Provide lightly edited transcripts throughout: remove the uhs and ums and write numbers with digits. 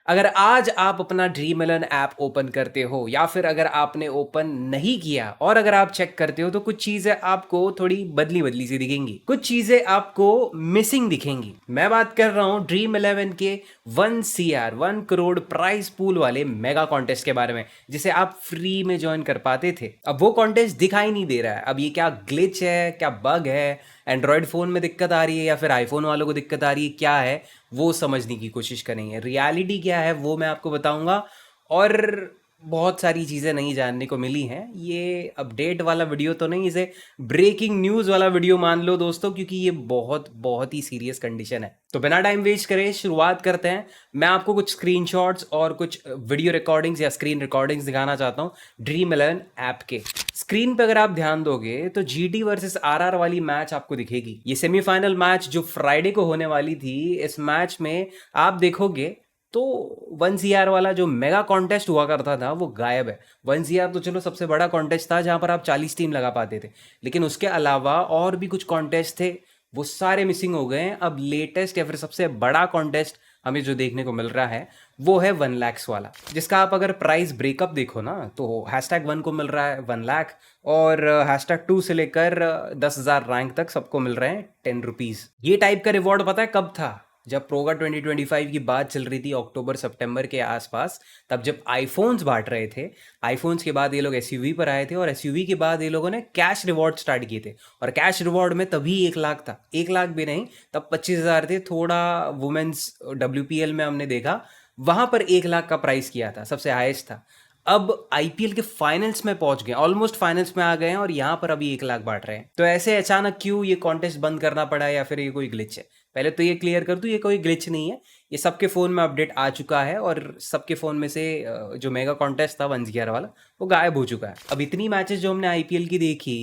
अगर आज आप अपना ड्रीम इलेवन ऐप ओपन करते हो या फिर अगर आपने ओपन नहीं किया और अगर आप चेक करते हो तो कुछ चीजें आपको थोड़ी बदली बदली सी दिखेंगी, कुछ चीजें आपको मिसिंग दिखेंगी। मैं बात कर रहा हूं ड्रीम इलेवन के 1 CR 1 करोड़ प्राइस पूल वाले मेगा कॉन्टेस्ट के बारे में, जिसे आप फ्री में ज्वाइन कर पाते थे। अब वो कॉन्टेस्ट दिखाई नहीं दे रहा है। अब ये क्या ग्लिच है, क्या बग है, एंड्रॉयड फ़ोन में दिक्कत आ रही है या फिर आईफोन वालों को दिक्कत आ रही है, क्या है वो समझने की कोशिश करेंगे। रियलिटी क्या है वो मैं आपको बताऊंगा और बहुत सारी चीज़ें नहीं जानने को मिली हैं। ये अपडेट वाला वीडियो तो नहीं, इसे ब्रेकिंग न्यूज़ वाला वीडियो मान लो दोस्तों, क्योंकि ये बहुत बहुत ही सीरियस कंडीशन है। तो बिना टाइम वेस्ट करे शुरुआत करते हैं। मैं आपको कुछ स्क्रीनशॉट्स और कुछ वीडियो रिकॉर्डिंग्स या स्क्रीन रिकॉर्डिंग्स दिखाना चाहता हूँ ड्रीम इलेवन ऐप के। स्क्रीन पे अगर आप ध्यान दोगे तो जीटी वर्सेस आरआर वाली मैच आपको दिखेगी। ये सेमीफाइनल मैच जो फ्राइडे को होने वाली थी, इस मैच में आप देखोगे तो 1 CR वाला जो मेगा कॉन्टेस्ट हुआ करता था वो गायब है। 1 CR तो चलो सबसे बड़ा कॉन्टेस्ट था जहां पर आप 40 टीम लगा पाते थे, लेकिन उसके अलावा और भी कुछ कॉन्टेस्ट थे, वो सारे मिसिंग हो गए हैं। अब लेटेस्ट या फिर सबसे बड़ा कॉन्टेस्ट हमें जो देखने को मिल रहा है वो है 1 लाख वाला, जिसका आप अगर प्राइस ब्रेकअप देखो ना तो #1 को मिल रहा है 1 लाख और #2 से लेकर 10,000 रैंक तक सबको मिल रहे हैं 10 रुपीज़। ये टाइप का रिवॉर्ड पता है कब था? जब प्रोगा 2025 की बात चल रही थी अक्टूबर सितंबर के आसपास, तब जब आईफोन्स बांट रहे थे। आईफोन्स के बाद ये लोग एसयूवी पर आए थे और एसयूवी के बाद ये लोगों ने कैश रिवॉर्ड स्टार्ट किए थे और कैश रिवॉर्ड में तभी 1 लाख था। 1 लाख भी नहीं, तब 25,000 थे। थोड़ा वुमेन्स WPL में हमने देखा, वहां पर 1 लाख का प्राइस किया था, सबसे हाईएस्ट था। अब आईपीएल के फाइनल्स में पहुंच गए, ऑलमोस्ट फाइनल्स में आ गए हैं और यहाँ पर अभी 1 लाख बांट रहे हैं। तो ऐसे अचानक क्यों ये कॉन्टेस्ट बंद करना पड़ा या फिर ये कोई ग्लिच है? पहले तो ये क्लियर कर दूं, ये कोई ग्लिच नहीं है। ये सबके फ़ोन में अपडेट आ चुका है और सबके फ़ोन में से जो मेगा कॉन्टेस्ट था 1 CR वाला वो गायब हो चुका है। अब इतनी मैचेस जो हमने आईपीएल की देखी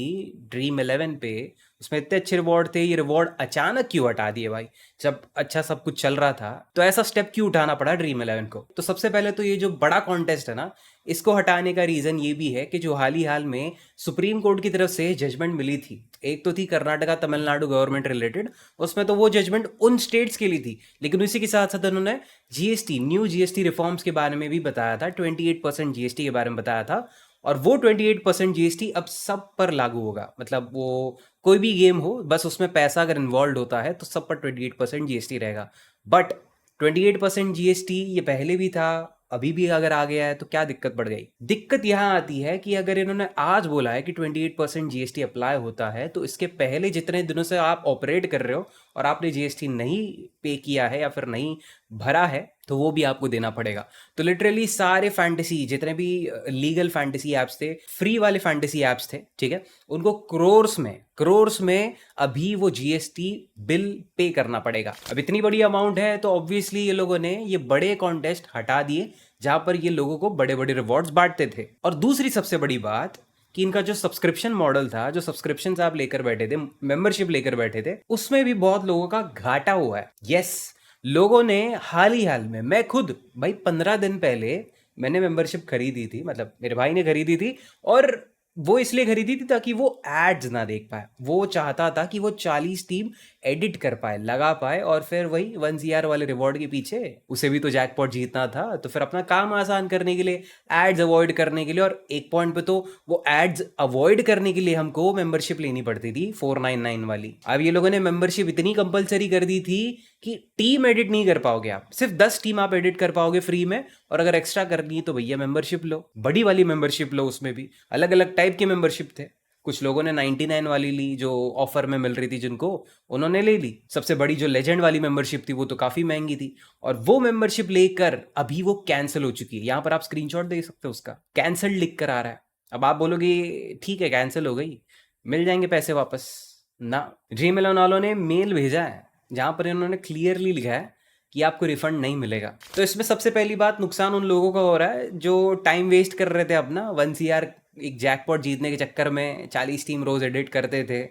ड्रीम इलेवन पे, उसमें इतने अच्छे रिवॉर्ड थे, ये रिवॉर्ड अचानक क्यों हटा दिए भाई? जब अच्छा सब कुछ चल रहा था तो ऐसा स्टेप क्यों उठाना पड़ा ड्रीम इलेवन को? तो सबसे पहले तो ये जो बड़ा कॉन्टेस्ट है ना, इसको हटाने का रीज़न ये भी है कि जो हाल ही हाल में सुप्रीम कोर्ट की तरफ से जजमेंट मिली थी, एक तो थी कर्नाटका तमिलनाडु गवर्नमेंट रिलेटेड, उसमें तो वो जजमेंट उन स्टेट्स के लिए थी, लेकिन उसी के साथ साथ उन्होंने जीएसटी, न्यू जीएसटी रिफॉर्म्स के बारे में भी बताया था, 28% जीएसटी के बारे में बताया था। और वो 28% जीएसटी अब सब पर लागू होगा। मतलब वो कोई भी गेम हो, बस उसमें पैसा अगर इन्वॉल्व होता है तो सब पर 28% जीएसटी रहेगा। बट 28% जीएसटी ये पहले भी था, अभी भी अगर आ गया है तो क्या दिक्कत बढ़ गई? दिक्कत यहाँ आती है कि अगर इन्होंने आज बोला है कि 28% जीएसटी अप्लाई होता है, तो इसके पहले जितने दिनों से आप ऑपरेट कर रहे हो और आपने जीएसटी नहीं पे किया है या फिर नहीं भरा है, तो वो भी आपको देना पड़ेगा। तो लिटरली सारे फैंटेसी जितने भी लीगल फैंटेसी ऐप्स थे, फ्री वाले फैंटेसी ऐप्स थे, ठीक है, उनको क्रोर्स में अभी वो जीएसटी बिल पे करना पड़ेगा। अब इतनी बड़ी अमाउंट है तो ऑब्वियसली ये लोगों ने ये बड़े कॉन्टेस्ट हटा दिए जहां पर ये लोगों को बड़े बड़े रिवॉर्ड्स बांटते थे। और दूसरी सबसे बड़ी बात कि इनका जो सब्सक्रिप्शन मॉडल था, जो सब्सक्रिप्शन आप लेकर बैठे थे, मेंबरशिप लेकर बैठे थे, उसमें भी बहुत लोगों का घाटा हुआ है। यस, लोगों ने हाल ही हाल में, मैं खुद भाई 15 दिन पहले मैंने मेंबरशिप खरीदी थी, मतलब मेरे भाई ने खरीदी थी, और वो इसलिए खरीदी थी ताकि वो एड्स ना देख पाए। वो चाहता था कि वो 40 टीम एडिट कर पाए, लगा पाए, और फिर वही 1 CR वाले रिवॉर्ड के पीछे उसे भी तो जैकपॉट जीतना था, तो फिर अपना काम आसान करने के लिए, एड्स अवॉइड करने के लिए, और एक पॉइंट पे तो वो एड्स अवॉइड करने के लिए हमको मेंबरशिप लेनी पड़ती थी 499 वाली। अब ये लोगों ने मेंबरशिप इतनी कंपलसरी कर दी थी कि टीम एडिट नहीं कर पाओगे आप, सिर्फ 10 टीम आप एडिट कर पाओगे फ्री में, और अगर एक्स्ट्रा करनी है तो भैया मेंबरशिप लो, बड़ी वाली मेंबरशिप लो। उसमें भी अलग अलग टाइप के मेंबरशिप थे। कुछ लोगों ने 99 वाली ली जो ऑफर में मिल रही थी, जिनको उन्होंने ले ली। सबसे बड़ी जो लेजेंड वाली मेंबरशिप थी वो तो काफी महंगी थी, और वो मेंबरशिप लेकर अभी वो कैंसिल हो चुकी है। यहाँ पर आप स्क्रीनशॉट देख सकते हो, उसका कैंसिल लिख कर आ रहा है। अब आप बोलोगे ठीक है कैंसिल हो गई, मिल जाएंगे पैसे वापस ना। ड्रीम इलेवन वालों ने मेल भेजा है जहां पर इन्होंने क्लियरली लिखा है कि आपको रिफंड नहीं मिलेगा। तो इसमें सबसे पहली बात, नुकसान उन लोगों का हो रहा है जो टाइम वेस्ट कर रहे थे अपना 1 CR एक जैकपॉट जीतने के चक्कर में, 40 टीम रोज एडिट करते थे।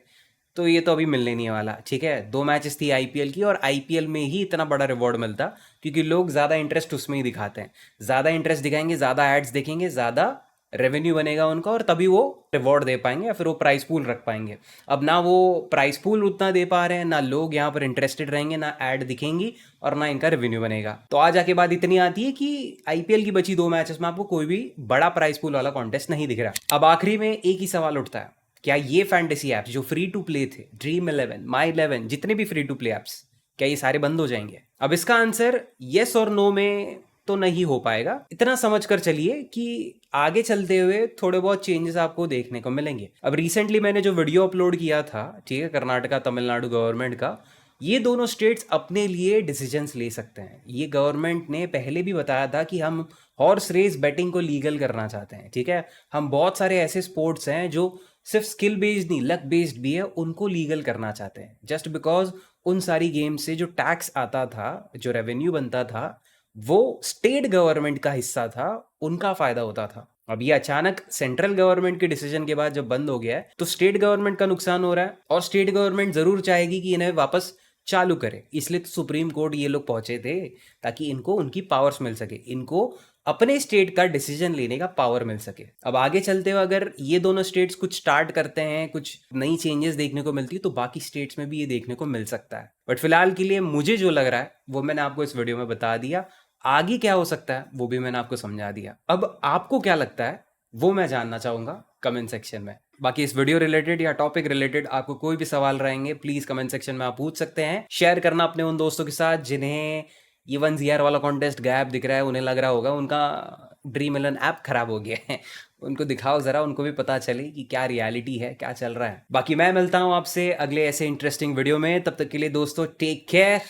तो ये तो अभी मिलने नहीं वाला, ठीक है। 2 मैचेस थी आईपीएल की, और आईपीएल में ही इतना बड़ा रिवॉर्ड मिलता, क्योंकि लोग ज़्यादा इंटरेस्ट उसमें ही दिखाते हैं। ज़्यादा इंटरेस्ट दिखाएंगे, ज़्यादा एड्स देखेंगे, ज़्यादा रेवेन्यू बनेगा उनका और तभी वो रिवॉर्ड दे पाएंगे या फिर वो प्राइस पूल रख पाएंगे। अब ना वो प्राइस पूल उतना दे पा रहे हैं, ना लोग यहाँ पर इंटरेस्टेड रहेंगे, ना ऐड दिखेंगी और ना इनका रेवेन्यू बनेगा। तो आज आके बात इतनी आती है कि आईपीएल की बची 2 मैचेस में आपको कोई भी बड़ा प्राइस पूल वाला कॉन्टेस्ट नहीं दिख रहा। अब आखिरी में एक ही सवाल उठता है, क्या ये फैंटेसी एप्स जो फ्री टू प्ले थे, ड्रीम11, माई11, जितने भी फ्री टू प्ले एप्स, क्या ये सारे बंद हो जाएंगे? अब इसका आंसर यस और नो में तो नहीं हो पाएगा। इतना समझ कर चलिए कि आगे चलते हुए थोड़े बहुत चेंजेस आपको देखने को मिलेंगे। अब रिसेंटली मैंने जो वीडियो अपलोड किया था, ठीक है, कर्नाटका तमिलनाडु गवर्नमेंट का, ये दोनों स्टेट्स अपने लिए डिसीजंस ले सकते हैं। ये गवर्नमेंट ने पहले भी बताया था कि हम हॉर्स रेस बेटिंग को लीगल करना चाहते हैं, ठीक है। हम बहुत सारे ऐसे स्पोर्ट्स हैं जो सिर्फ स्किल बेस्ड नहीं, लक बेस्ड भी है, उनको लीगल करना चाहते हैं। जस्ट बिकॉज उन सारी गेम्स से जो टैक्स आता था, जो रेवेन्यू बनता था, वो स्टेट गवर्नमेंट का हिस्सा था, उनका फायदा होता था। अब ये अचानक सेंट्रल गवर्नमेंट के डिसीजन के बाद जब बंद हो गया है तो स्टेट गवर्नमेंट का नुकसान हो रहा है और स्टेट गवर्नमेंट जरूर चाहेगी कि इन्हें वापस चालू करे। इसलिए तो सुप्रीम कोर्ट ये लोग पहुंचे थे, ताकि इनको उनकी पावर्स मिल सके, इनको अपने स्टेट का डिसीजन लेने का पावर मिल सके। अब आगे चलते हुए अगर ये दोनों स्टेट्स कुछ स्टार्ट करते हैं, कुछ नई चेंजेस देखने को मिलती है, तो बाकी स्टेट्स में भी ये देखने को मिल सकता है। बट फिलहाल के लिए मुझे जो लग रहा है वो मैंने आपको इस वीडियो में बता दिया। आगे क्या हो सकता है वो भी मैंने आपको समझा दिया। अब आपको क्या लगता है वो मैं जानना चाहूंगा कमेंट सेक्शन में। बाकी इस वीडियो रिलेटेड या टॉपिक रिलेटेड आपको कोई भी सवाल रहेंगे, प्लीज कमेंट सेक्शन में आप पूछ सकते हैं। शेयर करना अपने उन दोस्तों के साथ जिन्हें ये 1 वाला कॉन्टेस्ट गायब दिख रहा है, उन्हें लग रहा होगा उनका ड्रीम11 ऐप खराब हो गया है। उनको दिखाओ जरा, उनको भी पता चले कि क्या रियलिटी है, क्या चल रहा है। बाकी मैं मिलता हूं आपसे अगले ऐसे इंटरेस्टिंग वीडियो में। तब तक के लिए दोस्तों take care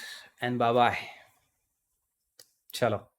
and bye bye. चलो।